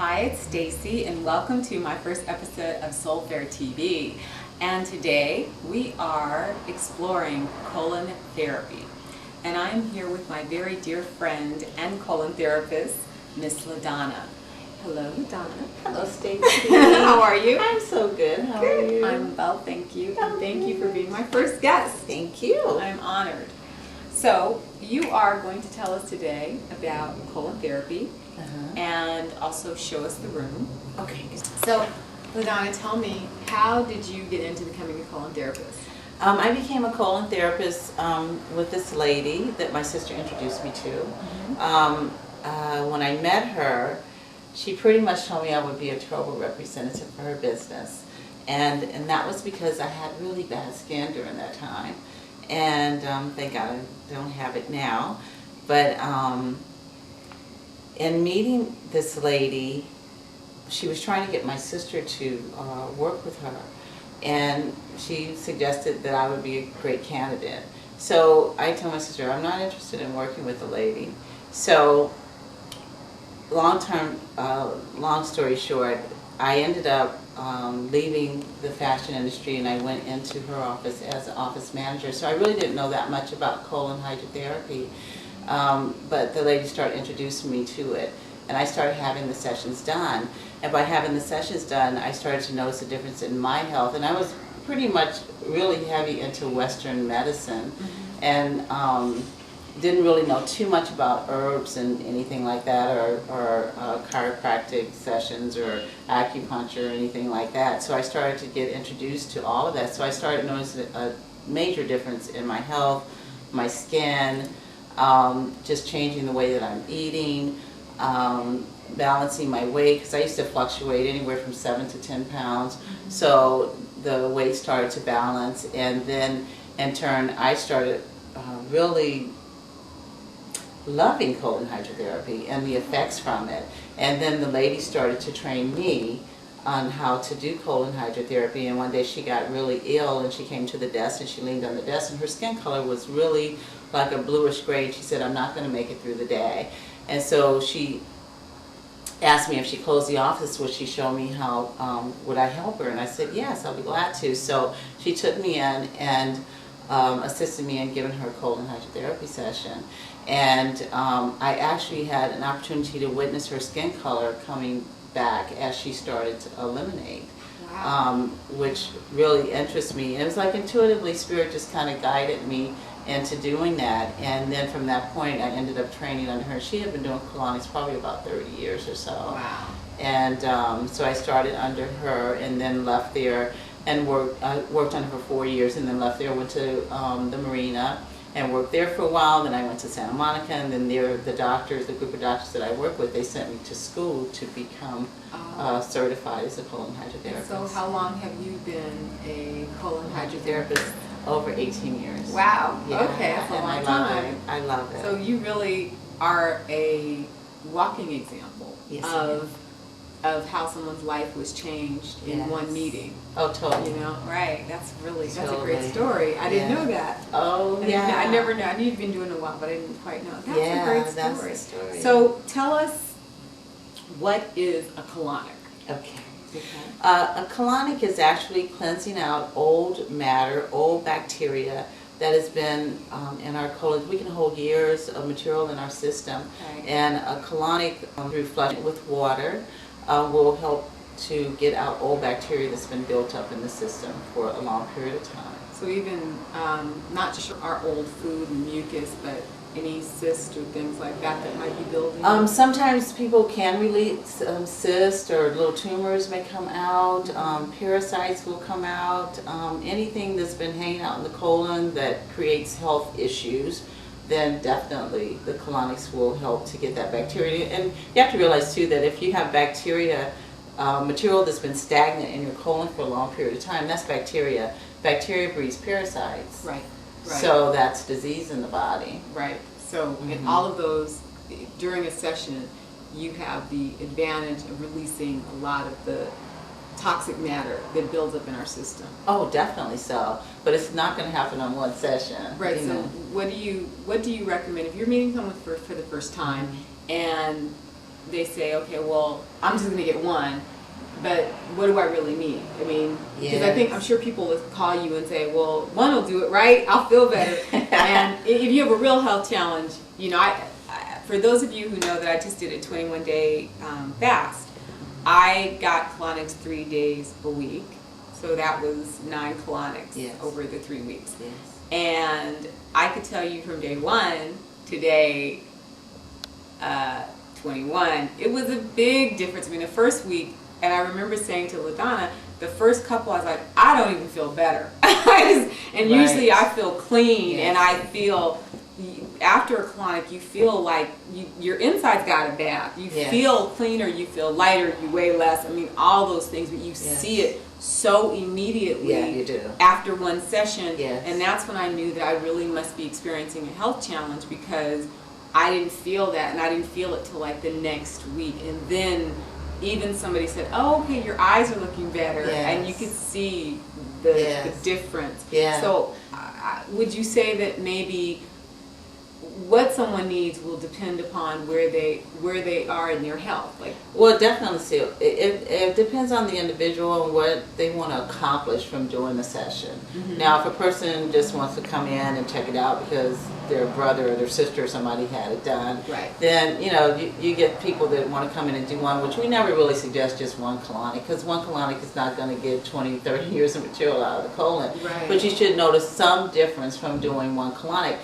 Hi, it's Stacye, and welcome to my first episode of Soul Fair TV. And today we are exploring colon therapy. And I'm here with my very dear friend and colon therapist, Miss LaDonna. Hello, LaDonna. Hello, Stacye. How are you? I'm so good. How are you? I'm well, thank you. And thank you for being my first guest. Thank you. I'm honored. So, you are going to tell us today about colon therapy and also show us the room. Okay. So, LaDonna, tell me, how did you get into becoming a colon therapist? I became a colon therapist with this lady that my sister introduced me to. When I met her, she pretty much told me I would be a terrible representative for her business. And that was because I had really bad skin during that time. And thank God I don't have it now. But in meeting this lady, she was trying to get my sister to work with her. And she suggested that I would be a great candidate. So I told my sister, I'm not interested in working with the lady. So long story short, I ended up leaving the fashion industry, and I went into her office as an office manager. So I really didn't know that much about colon hydrotherapy, but the lady started introducing me to it, and I started having the sessions done. And by having the sessions done, I started to notice a difference in my health, and I was pretty much really heavy into Western medicine, and didn't really know too much about herbs and anything like that, or chiropractic sessions or acupuncture or anything like that. So I started to get introduced to all of that. So I started noticing a major difference in my health, my skin, just changing the way that I'm eating, balancing my weight, because I used to fluctuate anywhere from 7 to 10 pounds. So the weight started to balance, and then in turn I started really loving colon hydrotherapy and the effects from it. And then the lady started to train me on how to do colon hydrotherapy, and one day she got really ill and she came to the desk and she leaned on the desk, and her skin color was really like a bluish gray, and she said, I'm not going to make it through the day. And so she asked me if she closed the office, would she show me how, would I help her? And I said, yes, I'll be glad to. So she took me in and assisted me in giving her a colon hydrotherapy session. And I actually had an opportunity to witness her skin color coming back as she started to eliminate. Wow. Which really interests me. And it was like intuitively, Spirit just kind of guided me into doing that. And then from that point, I ended up training under her. She had been doing colonics probably about 30 years or so. Wow. And so I started under her and then left there and worked under her for 4 years, and then left there, went to the marina and worked there for a while. Then I went to Santa Monica, and then there, the doctors, the group of doctors that I work with, they sent me to school to become certified as a colon hydrotherapist. So how long have you been a colon hydrotherapist? Over 18 years. Wow. Yeah, okay, that's a long time. I love it. So you really are a walking example of how someone's life was changed in one meeting. Oh, totally. You know, right? That's a great story. I didn't know that. Oh, I never knew. I knew you'd been doing it a while, but I didn't quite know. That's a great story. That's the story. So tell us, what is a colonic? Okay. A colonic is actually cleansing out old matter, old bacteria that has been in our colon. We can hold years of material in our system, and a colonic through flushing with water will help to get out old bacteria that's been built up in the system for a long period of time. So even not just our old food and mucus, but any cysts or things like that that might be building? Sometimes people can release cysts, or little tumors may come out, parasites will come out, anything that's been hanging out in the colon that creates health issues, then definitely the colonics will help to get that bacteria. And you have to realize too that if you have bacteria, material that's been stagnant in your colon for a long period of time, that's bacteria. Bacteria breeds parasites. Right. So that's disease in the body. Right. So in all of those, during a session, you have the advantage of releasing a lot of the toxic matter that builds up in our system. Oh, definitely so. But it's not going to happen on one session. Right. So what do you recommend if you're meeting someone for the first time and they say, okay, well, I'm just going to get one, but what do I really need? I mean, because I'm sure people will call you and say, well, one will do it, right? I'll feel better. And if you have a real health challenge, you know, for those of you who know that I just did a 21-day fast, I got colonics 3 days a week. So that was 9 colonics over the 3 weeks. Yes. And I could tell you from day 1 to day 21, it was a big difference. I mean, the first week, and I remember saying to LaDonna, the first couple, I was like, I don't even feel better. And usually I feel clean, and I feel, after a colonic, you feel like your inside's got a bath. You feel cleaner, you feel lighter, you weigh less. I mean, all those things, but you see it so immediately you do. After one session. And that's when I knew that I really must be experiencing a health challenge, because I didn't feel that, and I didn't feel it till like the next week. And then even somebody said, oh, okay, your eyes are looking better, and you could see the difference. So would you say that maybe what someone needs will depend upon where they are in their health? Like, well, definitely. It depends on the individual and what they want to accomplish from doing the session. Now, if a person just wants to come in and check it out because their brother or their sister or somebody had it done, then you get people that want to come in and do one, which we never really suggest just one colonic, because one colonic is not going to get 20-30 years of material out of the colon. But you should notice some difference from doing one colonic.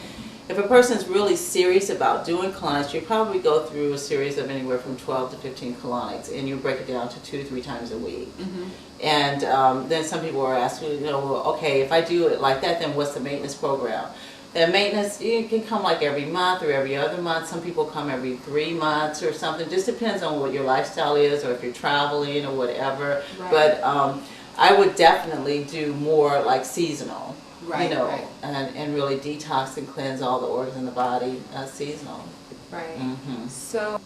If a person's really serious about doing colonics, you probably go through a series of anywhere from 12 to 15 colonics, and you break it down to 2-3 times a week. And then some people are asking, well, okay, if I do it like that, then what's the maintenance program? The maintenance, you can come like every month or every other month. Some people come every 3 months or something. Just depends on what your lifestyle is, or if you're traveling or whatever. But I would definitely do more like seasonal. And really detox and cleanse all the organs in the body seasonal. So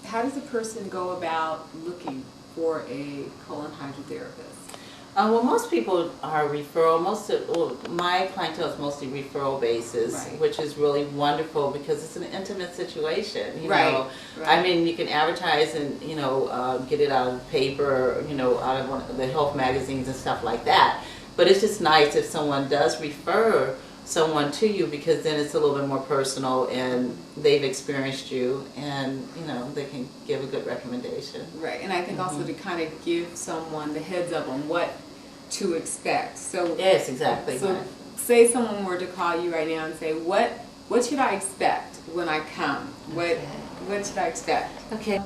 how does a person go about looking for a colon hydrotherapist? Well, most people are referral. My clientele is mostly referral basis, which is really wonderful because it's an intimate situation. You know, I mean, you can advertise and get it out of the paper, out of one of the health magazines and stuff like that. But it's just nice if someone does refer someone to you, because then it's a little bit more personal and they've experienced you, and they can give a good recommendation. And I think also to kind of give someone the heads up on what to expect. So yes, exactly. So say someone were to call you right now and say, what should I expect when I come? What should I expect? Okay.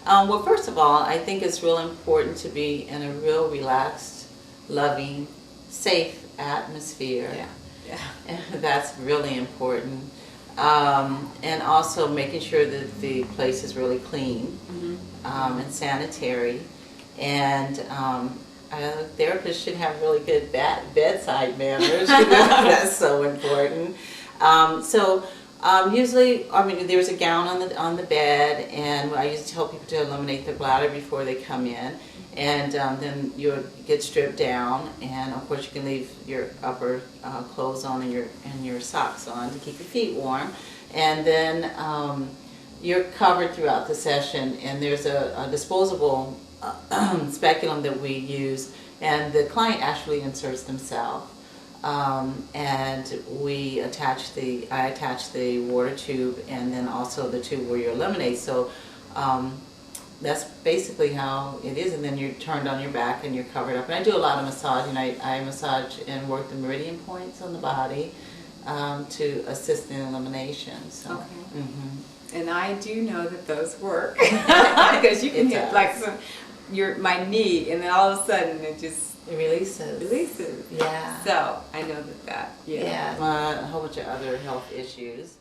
Well, first of all, I think it's real important to be in a real relaxed, loving, safe atmosphere. And that's really important. And also making sure that the place is really clean and sanitary. And therapists should have really good bedside manners. That's so important. Usually, there's a gown on the bed, and I used to tell people to eliminate their bladder before they come in. And then you get stripped down, and of course you can leave your upper clothes on and your socks on to keep your feet warm. And then you're covered throughout the session, and there's a disposable speculum that we use, and the client actually inserts themselves. And I attach the water tube, and then also the tube where you eliminate. So that's basically how it is, and then you're turned on your back and you're covered up. And I do a lot of massaging. I massage and work the meridian points on the body to assist in elimination. So. And I do know that those work because you can hit like my knee, and then all of a sudden it releases. Yeah. So I know that. A whole bunch of other health issues.